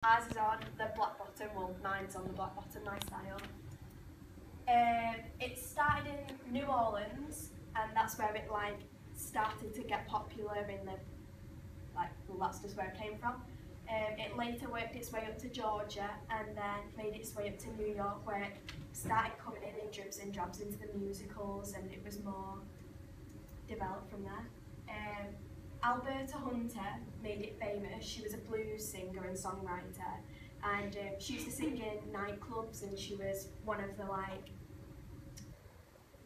Ours is on the Black Bottom, well mine's on the Black Bottom, my style. It started in New Orleans and that's where it started to get popular in the, well that's just where it came from. It later worked its way up to Georgia and then made its way up to New York where it started coming in dribs and drabs into the musicals and it was more developed from there. Alberta Hunter made it famous. She was a blues singer and songwriter and she used to sing in nightclubs and she was one of the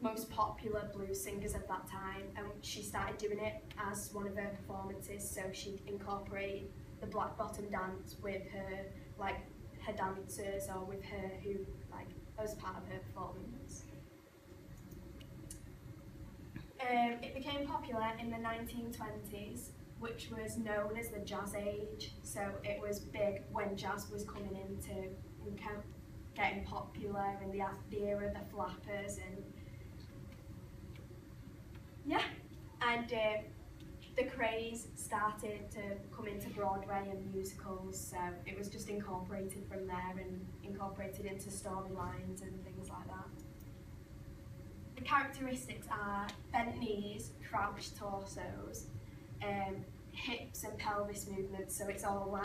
most popular blues singers of that time, and she started doing it as one of her performances, so she'd incorporate the Black Bottom dance with her dancers or with her who as part of her performance. It became popular in the 1920s, which was known as the Jazz Age. So it was big when jazz was coming into getting popular in the era of the flappers and the craze started to come into Broadway and musicals. So it was just incorporated from there and incorporated into storylines and things like that. The characteristics are bent knees, crouched torsos, hips and pelvis movements, so it's all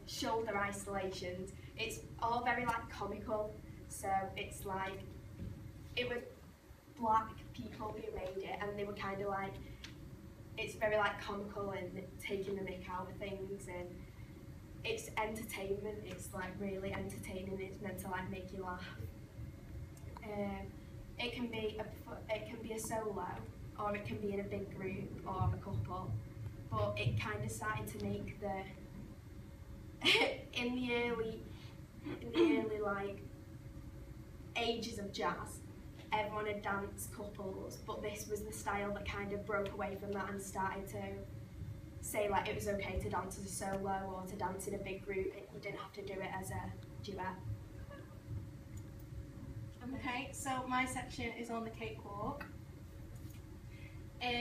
shoulder isolations. It's all very comical, so it's it was black people who made it and they were kind of it's very comical and taking the mick out of things, and it's entertainment, it's really entertaining, it's meant to make you laugh. It can be a solo, or it can be in a big group or a couple. But it kind of started to make in the early ages of jazz, everyone had danced couples, but this was the style that kind of broke away from that and started to say it was okay to dance as a solo or to dance in a big group. You didn't have to do it as a duet. Okay, so my section is on the cakewalk.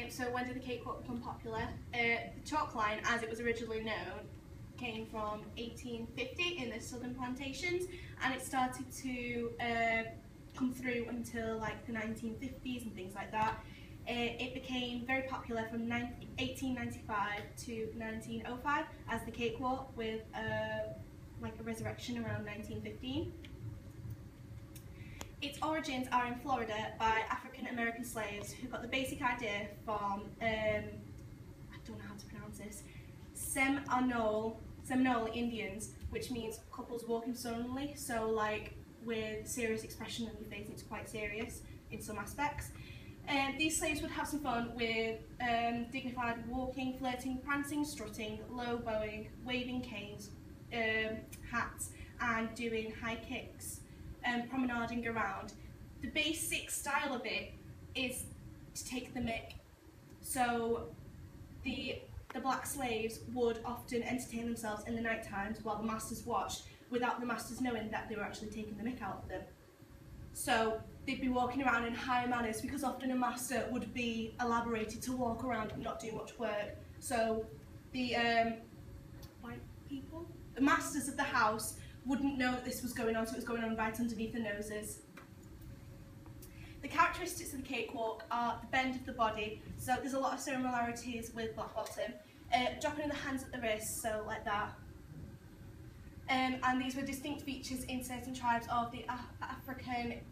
So when did the cakewalk become popular? The chalk line, as it was originally known, came from 1850 in the southern plantations, and it started to come through until the 1950s and things like that. It became very popular from 1895 to 1905 as the cakewalk, with a resurrection around 1915. Its origins are in Florida by African American slaves who got the basic idea from, I don't know how to pronounce this, Seminole Indians, which means couples walking solemnly, so with serious expression on your face, it's quite serious in some aspects. These slaves would have some fun with dignified walking, flirting, prancing, strutting, low bowing, waving canes, hats, and doing high kicks. Promenading around. The basic style of it is to take the mick. So the black slaves would often entertain themselves in the night times while the masters watched, without the masters knowing that they were actually taking the mick out of them. So they'd be walking around in high manners, because often a master would be elaborated to walk around and not do much work. So the white people, the masters of the house, wouldn't know that this was going on, so it was going on right underneath their noses. The characteristics of the cakewalk are the bend of the body, so there's a lot of similarities with Black Bottom. Dropping of the hands at the wrists, so like that. And these were distinct features in certain tribes of the African It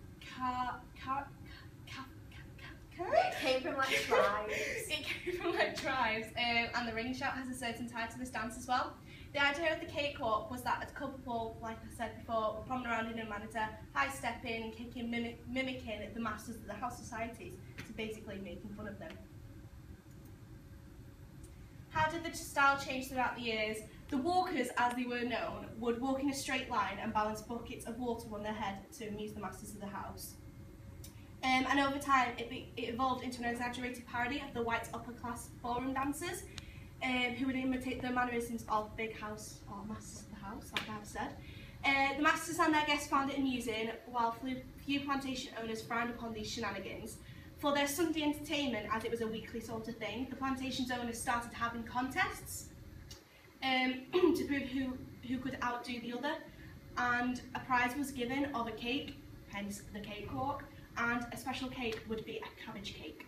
came from tribes. It came from tribes, and the ring shout has a certain tie to this dance as well. The idea of the cakewalk was that a couple, like I said before, were promenading around in a manner to high-stepping and kicking, mimicking the masters of the house societies, so basically making fun of them. How did the style change throughout the years? The walkers, as they were known, would walk in a straight line and balance buckets of water on their head to amuse the masters of the house. And over time, it evolved into an exaggerated parody of the white upper-class ballroom dancers, who would imitate the mannerisms of big house, or masters of the house, like I've said. The masters and their guests found it amusing, while few plantation owners frowned upon these shenanigans. For their Sunday entertainment, as it was a weekly sort of thing, the plantation's owners started having contests. to prove who could outdo the other, and a prize was given of a cake, hence the cake walk, and a special cake would be a cabbage cake.